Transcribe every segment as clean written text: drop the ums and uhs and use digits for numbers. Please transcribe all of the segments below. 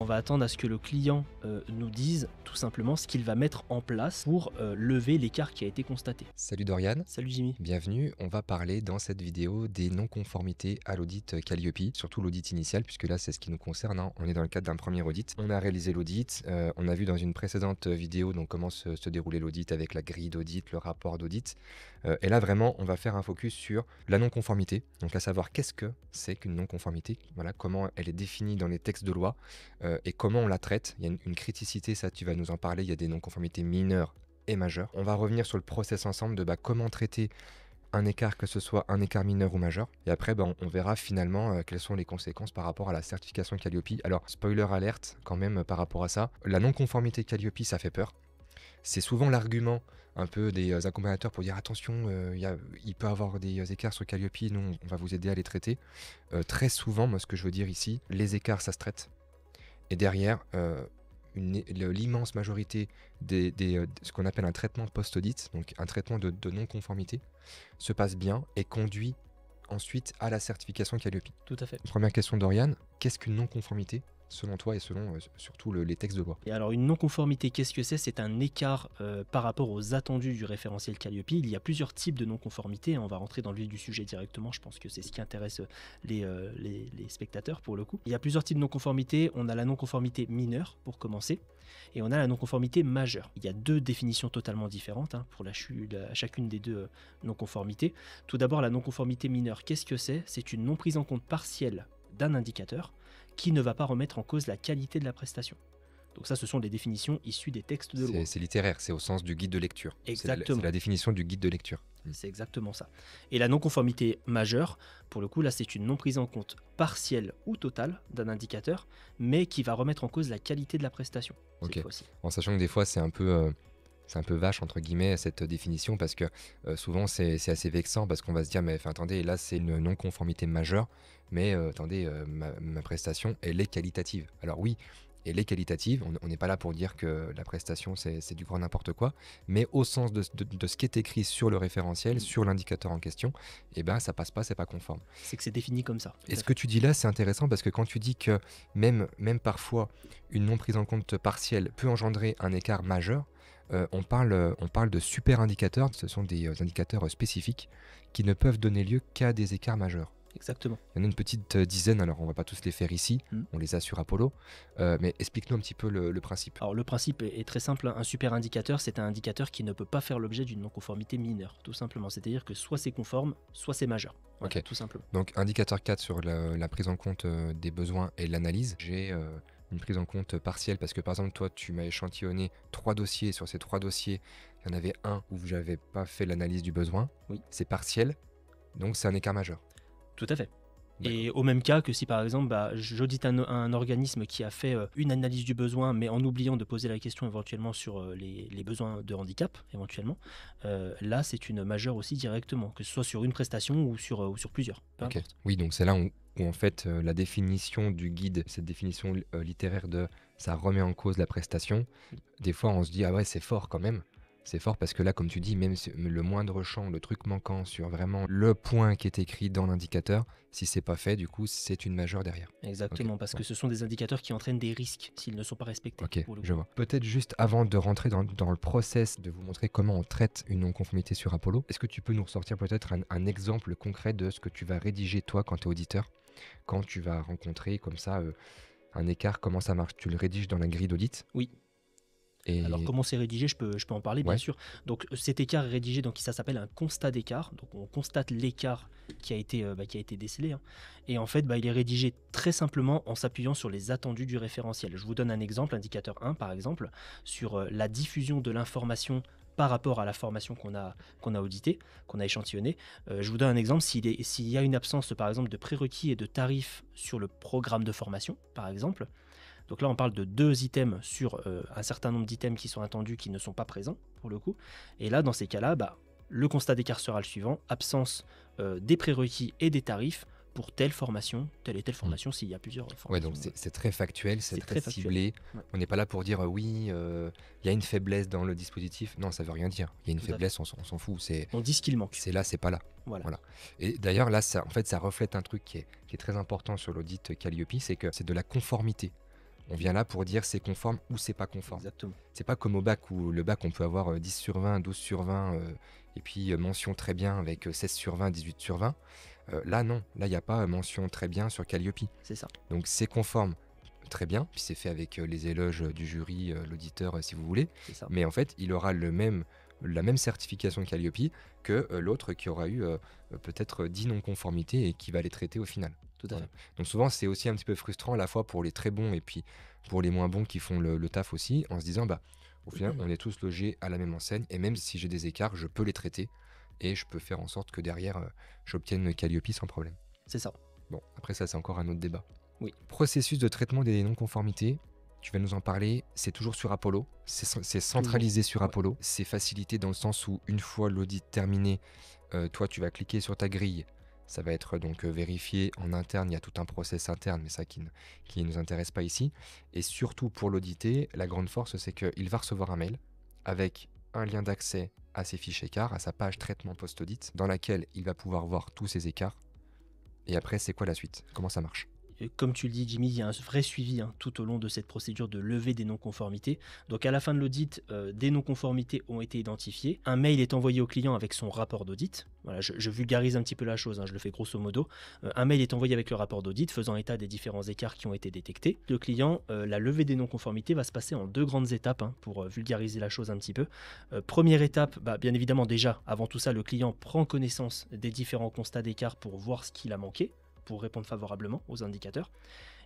va attendre à ce que le client nous dise tout simplement ce qu'il va mettre en place pour lever l'écart qui a été constaté. Salut Dorian. Salut Jimmy. Bienvenue, on va parler dans cette vidéo des non-conformités à l'audit Calliope, surtout l'audit initial, puisque là c'est ce qui nous concerne, hein. On est dans le cadre d'un premier audit. On a réalisé l'audit, on a vu dans une précédente vidéo donc, comment se déroulait l'audit avec la grille d'audit, le rapport d'audit. Et là vraiment on va faire un focus sur la non-conformité, donc à savoir qu'est-ce que c'est qu'une non-conformité, voilà, comment elle est définie dans les textes de loi et comment on la traite. Il y a une criticité, ça tu vas nous en parler, il y a des non-conformités mineures et majeures. On va revenir sur le process ensemble de comment traiter un écart, que ce soit un écart mineur ou majeur. Et après, on verra finalement quelles sont les conséquences par rapport à la certification Calliope. Alors, spoiler alerte quand même par rapport à ça. La non-conformité Calliope, ça fait peur. C'est souvent l'argument un peu des accompagnateurs pour dire attention, il peut y avoir des écarts sur Calliope, nous on va vous aider à les traiter. Très souvent, moi ce que je veux dire ici, les écarts ça se traite. Et derrière, l'immense majorité ce qu'on appelle un traitement post-audit, donc un traitement de non-conformité, se passe bien et conduit ensuite à la certification Calliope. Tout à fait. Première question d'Oriane, qu'est-ce qu'une non-conformité selon toi et selon surtout les textes de loi? Et alors une non-conformité, qu'est-ce que c'est? C'est un écart par rapport aux attendus du référentiel Calliope. Il y a plusieurs types de non-conformité, on va rentrer dans le vif du sujet directement, je pense que c'est ce qui intéresse les spectateurs pour le coup. Il y a plusieurs types de non-conformité, on a la non-conformité mineure pour commencer, et on a la non-conformité majeure. Il y a deux définitions totalement différentes pour chacune des deux non-conformités. Tout d'abord la non-conformité mineure, qu'est-ce que c'est? C'est une non prise en compte partielle d'un indicateur qui ne va pas remettre en cause la qualité de la prestation. Donc ça, ce sont des définitions issues des textes de loi. C'est littéraire, c'est au sens du guide de lecture. Exactement. C'est la définition du guide de lecture. C'est exactement ça. Et la non-conformité majeure, pour le coup, là, c'est une non prise en compte partielle ou totale d'un indicateur, mais qui va remettre en cause la qualité de la prestation. Ok. Fois-ci. En sachant que des fois, c'est un peu vache entre guillemets cette définition parce que souvent c'est assez vexant parce qu'on va se dire mais attendez, là c'est une non-conformité majeure, mais attendez, ma prestation elle est qualitative. Alors oui, elle est qualitative, on n'est pas là pour dire que la prestation c'est du grand n'importe quoi, mais au sens de ce qui est écrit sur le référentiel, sur l'indicateur en question, et ça passe pas, c'est pas conforme. C'est que c'est défini comme ça. Et ce que tu dis là c'est intéressant parce que quand tu dis que même parfois une non prise en compte partielle peut engendrer un écart majeur, on parle de super indicateurs, ce sont des indicateurs spécifiques qui ne peuvent donner lieu qu'à des écarts majeurs. Exactement. Il y en a une petite dizaine, alors on ne va pas tous les faire ici, on les a sur Apollo, mais explique-nous un petit peu le principe. Alors le principe est très simple, un super indicateur, c'est un indicateur qui ne peut pas faire l'objet d'une non-conformité mineure, tout simplement. C'est-à-dire que soit c'est conforme, soit c'est majeur. Voilà, tout simplement. Donc indicateur 4 sur la prise en compte des besoins et l'analyse, j'ai une prise en compte partielle parce que par exemple toi tu m'as échantillonné 3 dossiers, sur ces 3 dossiers il y en avait un où j'avais pas fait l'analyse du besoin, oui. C'est partiel, donc c'est un écart majeur. Tout à fait. Et au même cas que si par exemple j'audite un organisme qui a fait une analyse du besoin mais en oubliant de poser la question éventuellement sur les besoins de handicap éventuellement, là c'est une majeure aussi directement, que ce soit sur une prestation ou sur plusieurs. Okay. Oui, donc c'est là où en fait la définition du guide, cette définition littéraire de ça remet en cause la prestation, des fois on se dit ah ouais c'est fort quand même. C'est fort parce que là, comme tu dis, même le moindre champ, le truc manquant sur vraiment le point qui est écrit dans l'indicateur, si c'est pas fait, du coup, c'est une majeure derrière. Exactement, parce que ce sont des indicateurs qui entraînent des risques s'ils ne sont pas respectés. Ok, je vois. Peut-être juste avant de rentrer dans le process, de vous montrer comment on traite une non-conformité sur Apollo, est-ce que tu peux nous ressortir peut-être un exemple concret de ce que tu vas rédiger toi quand tu es auditeur, quand tu vas rencontrer comme ça un écart, comment ça marche? Tu le rédiges dans la grille d'audit? Oui. Alors comment c'est rédigé, je peux en parler bien sûr. Donc cet écart est rédigé, donc ça s'appelle un constat d'écart. Donc on constate l'écart qui a été décelé. Et en fait il est rédigé très simplement en s'appuyant sur les attendus du référentiel. Je vous donne un exemple, indicateur 1 par exemple, sur la diffusion de l'information par rapport à la formation qu'on a auditée, qu'on a échantillonnée. Je vous donne un exemple, s'il y a une absence par exemple de prérequis et de tarifs sur le programme de formation par exemple. Donc là, on parle de 2 items sur un certain nombre d'items qui sont attendus, qui ne sont pas présents, pour le coup. Et là, dans ces cas-là, le constat d'écart sera le suivant. Absence des prérequis et des tarifs pour telle formation, telle et telle formation, s'il y a plusieurs formations. Ouais, donc c'est très factuel, c'est très ciblé. Ouais. On n'est pas là pour dire oui, il y a une faiblesse dans le dispositif. Non, ça veut rien dire. Il y a une faiblesse, on s'en fout. On dit ce qu'il manque. C'est là, c'est pas là. Voilà. Et d'ailleurs, là, ça reflète un truc qui est très important sur l'audit Calliope, c'est que c'est de la conformité. On vient là pour dire c'est conforme ou c'est pas conforme. Exactement. C'est pas comme au bac où le bac on peut avoir 10 sur 20, 12 sur 20 et puis mention très bien avec 16 sur 20, 18 sur 20. Là non, là il n'y a pas mention très bien sur Calliope. C'est ça. Donc c'est conforme très bien, puis c'est fait avec les éloges du jury, l'auditeur si vous voulez. C'est ça. Mais en fait il aura la même certification de Calliope que l'autre qui aura eu peut-être 10 non-conformités et qui va les traiter au final. Tout à fait. Donc souvent c'est aussi un petit peu frustrant à la fois pour les très bons et puis pour les moins bons qui font le taf aussi, en se disant bah au final on est tous logés à la même enseigne et même si j'ai des écarts je peux les traiter et je peux faire en sorte que derrière j'obtienne Calliope sans problème. C'est ça. Bon, après ça c'est encore un autre débat. Oui. Processus de traitement des non-conformités, tu vas nous en parler, c'est toujours sur Apollo, c'est centralisé sur Apollo, c'est facilité dans le sens où une fois l'audit terminé, toi tu vas cliquer sur ta grille, ça va être donc vérifié en interne, il y a tout un process interne, mais ça qui ne nous intéresse pas ici. Et surtout pour l'auditer, la grande force c'est qu'il va recevoir un mail avec un lien d'accès à ses fiches écarts, à sa page traitement post-audit, dans laquelle il va pouvoir voir tous ses écarts. Et après, c'est quoi la suite? Comment ça marche? Comme tu le dis, Jimmy, il y a un vrai suivi tout au long de cette procédure de levée des non-conformités. Donc à la fin de l'audit, des non-conformités ont été identifiées. Un mail est envoyé au client avec son rapport d'audit. Voilà, je vulgarise un petit peu la chose, je le fais grosso modo. Un mail est envoyé avec le rapport d'audit faisant état des différents écarts qui ont été détectés. Le client, la levée des non-conformités va se passer en 2 grandes étapes pour vulgariser la chose un petit peu. Première étape, bien évidemment déjà, avant tout ça, le client prend connaissance des différents constats d'écart pour voir ce qu'il a manqué, pour répondre favorablement aux indicateurs.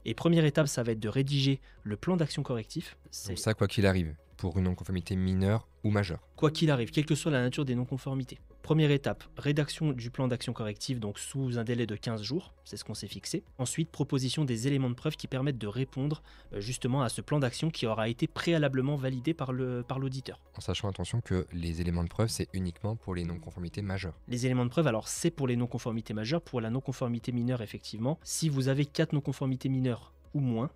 Et première étape, ça va être de rédiger le plan d'action correctif. Donc ça, quoi qu'il arrive, pour une non-conformité mineure ou majeure. Quoi qu'il arrive, quelle que soit la nature des non-conformités. Première étape, rédaction du plan d'action correctif, donc sous un délai de 15 jours, c'est ce qu'on s'est fixé. Ensuite, proposition des éléments de preuve qui permettent de répondre justement à ce plan d'action qui aura été préalablement validé par l'auditeur. En sachant, attention, que les éléments de preuve, c'est uniquement pour les non-conformités majeures. Les éléments de preuve, alors c'est pour les non-conformités majeures. Pour la non-conformité mineure, effectivement, si vous avez 4 non-conformités mineures ou moins,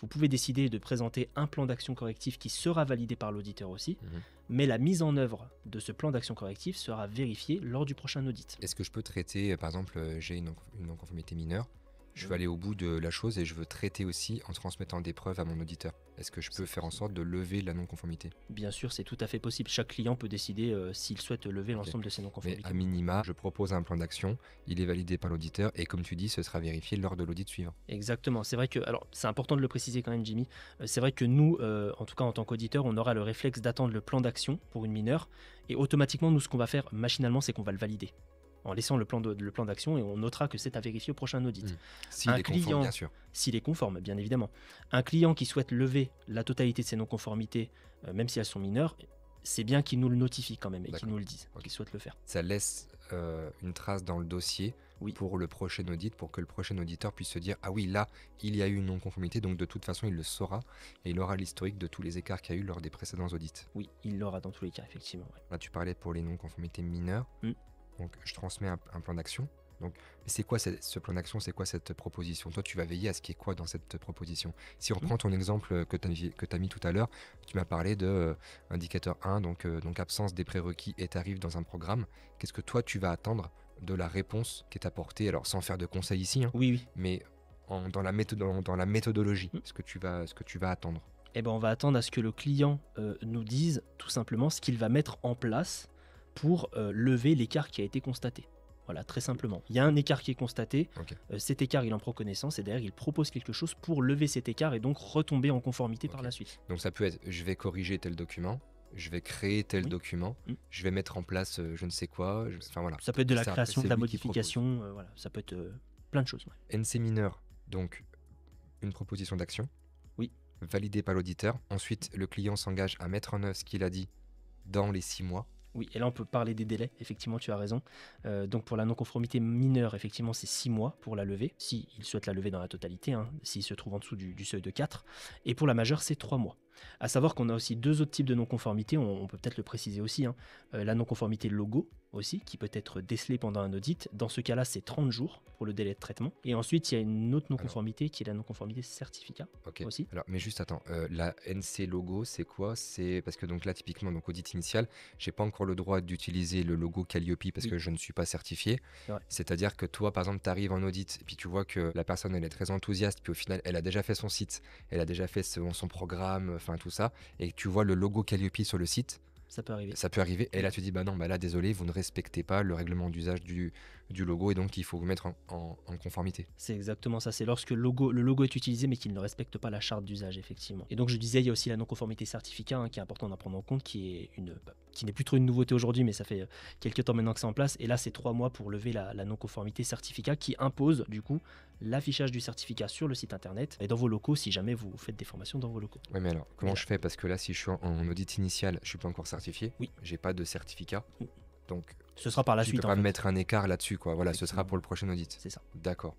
vous pouvez décider de présenter un plan d'action correctif qui sera validé par l'auditeur aussi, mais la mise en œuvre de ce plan d'action correctif sera vérifiée lors du prochain audit. Est-ce que je peux traiter, par exemple, j'ai une non-conformité mineure, je veux aller au bout de la chose et je veux traiter aussi en transmettant des preuves à mon auditeur? Est-ce que je peux faire en sorte de lever la non-conformité? Bien sûr, c'est tout à fait possible. Chaque client peut décider s'il souhaite lever l'ensemble de ses non-conformités. Mais à minima, je propose un plan d'action, il est validé par l'auditeur et comme tu dis, ce sera vérifié lors de l'audit suivant. Exactement. C'est vrai que, alors c'est important de le préciser quand même, Jimmy, c'est vrai que nous, en tout cas en tant qu'auditeur, on aura le réflexe d'attendre le plan d'action pour une mineure et automatiquement, nous, ce qu'on va faire machinalement, c'est qu'on va le valider en laissant le plan d'action et on notera que c'est à vérifier au prochain audit. S'il est conforme, bien sûr. S'il est conforme, bien évidemment. Un client qui souhaite lever la totalité de ses non-conformités, même si elles sont mineures, c'est bien qu'il nous le notifie quand même et qu'il nous le dise, qu'il souhaite le faire. Ça laisse une trace dans le dossier pour le prochain audit, pour que le prochain auditeur puisse se dire « Ah oui, là, il y a eu une non-conformité, donc de toute façon, il le saura et il aura l'historique de tous les écarts qu'il y a eu lors des précédents audits. » Oui, il l'aura dans tous les cas, effectivement. Ouais. Là, tu parlais pour les non-conformités mineures. Donc, je transmets un plan d'action. Donc, c'est quoi ce plan d'action? C'est quoi cette proposition? Toi, tu vas veiller à ce qu'il y ait quoi dans cette proposition? Si on reprend ton exemple que tu as mis tout à l'heure, tu m'as parlé de indicateur 1, donc absence des prérequis et tarifs dans un programme. Qu'est-ce que toi, tu vas attendre de la réponse qui est apportée? Alors, sans faire de conseils ici, oui. Mais dans la méthodologie, ce que tu vas attendre. Eh ben, on va attendre à ce que le client nous dise tout simplement ce qu'il va mettre en place pour lever l'écart qui a été constaté. Voilà, très simplement. Il y a un écart qui est constaté, cet écart il en prend connaissance et derrière il propose quelque chose pour lever cet écart et donc retomber en conformité par la suite. Donc ça peut être, je vais corriger tel document, je vais créer tel document, je vais mettre en place je ne sais quoi, enfin voilà. Ça peut être de la création, de la modification, voilà, ça peut être plein de choses. NC mineur, donc une proposition d'action, validée par l'auditeur. Ensuite, le client s'engage à mettre en œuvre ce qu'il a dit dans les 6 mois. Oui, et là on peut parler des délais, effectivement tu as raison. Donc pour la non-conformité mineure, effectivement c'est 6 mois pour la lever, s'il souhaite la lever dans la totalité, s'il se trouve en dessous du seuil de 4. Et pour la majeure c'est 3 mois. À savoir qu'on a aussi deux autres types de non-conformité, on peut peut-être le préciser aussi, hein. La non-conformité logo aussi, qui peut être décelée pendant un audit. Dans ce cas-là, c'est 30 jours pour le délai de traitement. Et ensuite, il y a une autre non-conformité qui est la non-conformité certificat aussi. Alors, mais juste attends, la NC logo, c'est quoi? C'est parce que donc là, typiquement, donc audit initial, j'ai pas encore le droit d'utiliser le logo Calliope parce que je ne suis pas certifié. C'est-à-dire que toi, par exemple, tu arrives en audit et puis tu vois que la personne, elle est très enthousiaste, puis au final, elle a déjà fait son site, elle a déjà fait son programme, enfin tout ça, et que tu vois le logo Calliope sur le site. Ça peut arriver. Ça peut arriver. Et là, tu dis, bah non, bah là, désolé, vous ne respectez pas le règlement d'usage du logo et donc il faut vous mettre en conformité. C'est exactement ça. C'est lorsque le logo est utilisé mais qu'il ne respecte pas la charte d'usage, effectivement. Et donc, je disais, il y a aussi la non-conformité certificat hein, qui est important d'en prendre en compte, qui n'est plus trop une nouveauté aujourd'hui, mais ça fait quelques temps maintenant que c'est en place. Et là, c'est 3 mois pour lever la non-conformité certificat qui impose, du coup, l'affichage du certificat sur le site internet et dans vos locaux si jamais vous faites des formations dans vos locaux. Oui, mais alors, comment je fais? Parce que là, si je suis en audit initial, je suis pas encore certifié. Oui. J'ai pas de certificat. Donc, ce sera par la suite. Tu peux pas me mettre un écart là-dessus, quoi. Voilà, ce sera pour le prochain audit. C'est ça. D'accord.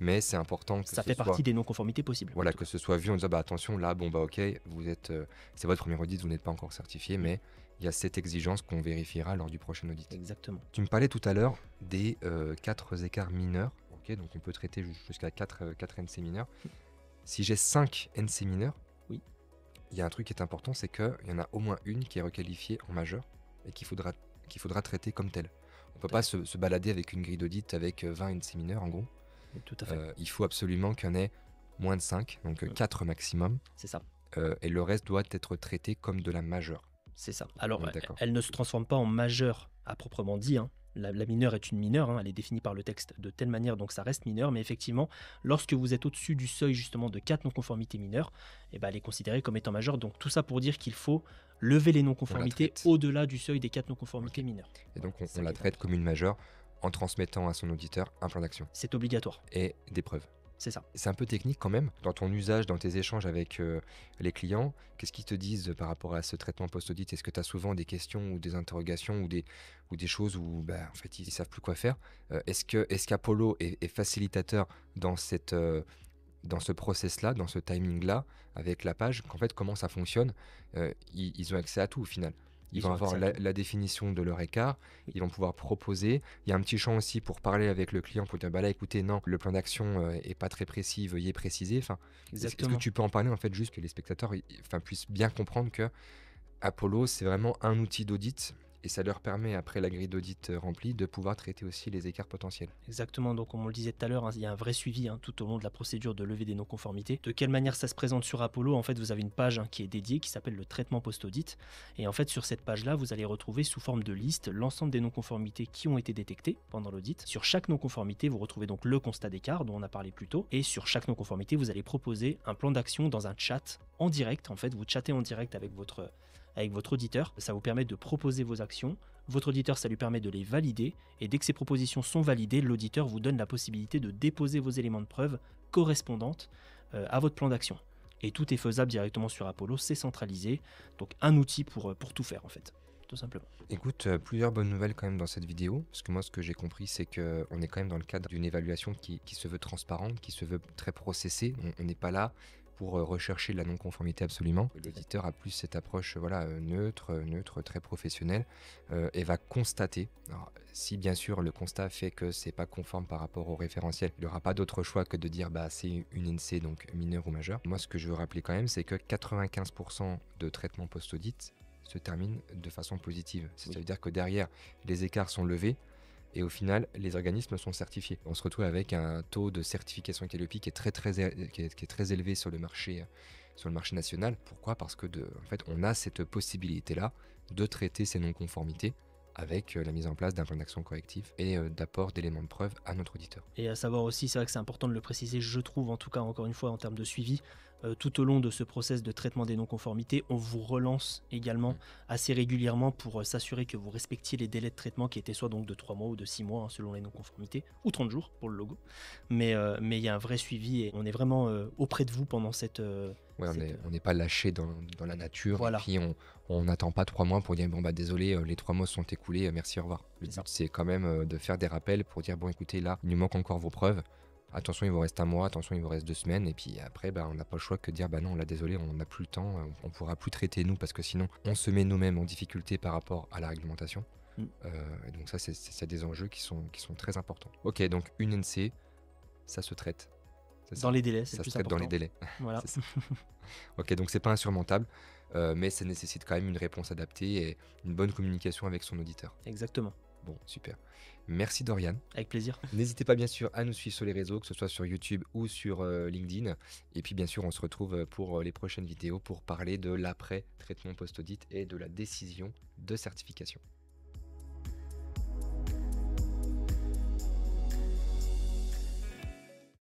Mais c'est important que ça fait partie des non-conformités possibles. Voilà, que ce soit vu en disant, bah attention, là, bon, bah ok, vous êtes, c'est votre premier audit, vous n'êtes pas encore certifié, mais il y a cette exigence qu'on vérifiera lors du prochain audit. Exactement. Tu me parlais tout à l'heure des 4 écarts mineurs. Ok, donc on peut traiter jusqu'à 4 NC mineurs. Si j'ai 5 NC mineurs, il y a un truc qui est important, c'est qu'il y en a au moins une qui est requalifiée en majeur et qu'il faudra traiter comme telle. On ne peut pas se balader avec une grille d'audit avec 20 NC mineurs en gros. Tout à fait. Il faut absolument qu'il y en ait moins de 5, donc 4 maximum. C'est ça. Et le reste doit être traité comme de la majeure. C'est ça. Alors, elle ne se transforme pas en majeure à proprement dit, hein. La mineure est une mineure, hein, elle est définie par le texte de telle manière, donc ça reste mineur, mais effectivement, lorsque vous êtes au-dessus du seuil justement de 4 non-conformités mineures, elle est considérée comme étant majeure. Donc tout ça pour dire qu'il faut lever les non-conformités au-delà du seuil des 4 non-conformités mineures. Et donc on la traite comme une majeure en transmettant à son auditeur un plan d'action. C'est obligatoire. Et des preuves. C'est ça. C'est un peu technique quand même. Dans ton usage, dans tes échanges avec les clients, qu'est-ce qu'ils te disent par rapport à ce traitement post-audit? Est-ce que tu as souvent des questions ou des interrogations ou des choses où en fait, ils ne savent plus quoi faire? Est-ce qu'Apollo est facilitateur dans ce process-là, dans ce timing-là, avec la page, qu'en fait, comment ça fonctionne? Ils ont accès à tout au final. Ils vont avoir la définition de leur écart, ils vont pouvoir proposer. Il y a un petit champ aussi pour parler avec le client, pour dire, bah là, écoutez, non, le plan d'action est pas très précis, veuillez préciser. Enfin, est-ce que tu peux en parler, en fait, juste que les spectateurs puissent bien comprendre que Apollo, c'est vraiment un outil d'audit et ça leur permet, après la grille d'audit remplie, de pouvoir traiter aussi les écarts potentiels. Exactement, donc comme on le disait tout à l'heure, il y a un vrai suivi tout au long de la procédure de levée des non-conformités. De quelle manière ça se présente sur Apollo? En fait, vous avez une page qui est dédiée, qui s'appelle le traitement post-audit. Et en fait, sur cette page-là, vous allez retrouver sous forme de liste l'ensemble des non-conformités qui ont été détectées pendant l'audit. Sur chaque non-conformité, vous retrouvez donc le constat d'écart dont on a parlé plus tôt. Et sur chaque non-conformité, vous allez proposer un plan d'action dans un chat en direct. En fait, vous chattez en direct avec votre auditeur. Ça vous permet de proposer vos actions. Votre auditeur, ça lui permet de les valider. Et dès que ces propositions sont validées, l'auditeur vous donne la possibilité de déposer vos éléments de preuve correspondantes à votre plan d'action. Et tout est faisable directement sur Apollo, c'est centralisé. Donc un outil pour tout faire en fait, tout simplement. Écoute, plusieurs bonnes nouvelles quand même dans cette vidéo. Parce que moi, ce que j'ai compris, c'est qu'on est quand même dans le cadre d'une évaluation qui se veut transparente, qui se veut très processée. On n'est pas là pour rechercher la non-conformité absolument. L'auditeur a plus cette approche neutre, très professionnelle, et va constater. Alors, si bien sûr le constat fait que c'est pas conforme par rapport au référentiel, il n'aura pas d'autre choix que de dire c'est une NC, donc mineure ou majeure. Moi, ce que je veux rappeler quand même, c'est que 95% de traitements post-audit se terminent de façon positive. Ça veut dire que derrière, les écarts sont levés, et au final, les organismes sont certifiés. On se retrouve avec un taux de certification Calliope qui est très élevé sur le marché national. Pourquoi? Parce que en fait, on a cette possibilité-là de traiter ces non-conformités avec la mise en place d'un plan d'action correctif et d'apport d'éléments de preuve à notre auditeur. Et à savoir aussi, c'est vrai que c'est important de le préciser, je trouve, en tout cas, encore une fois, en termes de suivi, tout au long de ce process de traitement des non-conformités, on vous relance également assez régulièrement pour s'assurer que vous respectiez les délais de traitement qui étaient soit donc de 3 mois ou de 6 mois, selon les non-conformités, ou 30 jours pour le logo. Mais il y a un vrai suivi et on est vraiment auprès de vous pendant cette... on n'est pas lâché dans la nature, voilà. Et puis on n'attend pas 3 mois pour dire désolé, les 3 mois sont écoulés, merci, au revoir. Le but, c'est quand même de faire des rappels pour dire écoutez, là, il nous manque encore vos preuves. attention il vous reste un mois, attention il vous reste 2 semaines, et puis après on n'a pas le choix que de dire non là désolé on n'a plus le temps, on pourra plus traiter nous parce que sinon on se met nous-mêmes en difficulté par rapport à la réglementation. Et donc ça c'est des enjeux qui sont très importants. Ok, donc une NC, ça se traite. Dans les délais, c'est ça plus se traite important. dans les délais. Voilà. Ok, donc c'est pas insurmontable, mais ça nécessite quand même une réponse adaptée et une bonne communication avec son auditeur. Exactement. Bon, super. Merci Dorian. Avec plaisir. N'hésitez pas bien sûr à nous suivre sur les réseaux, que ce soit sur YouTube ou sur LinkedIn. Et puis bien sûr, on se retrouve pour les prochaines vidéos pour parler de l'après-traitement post-audit et de la décision de certification.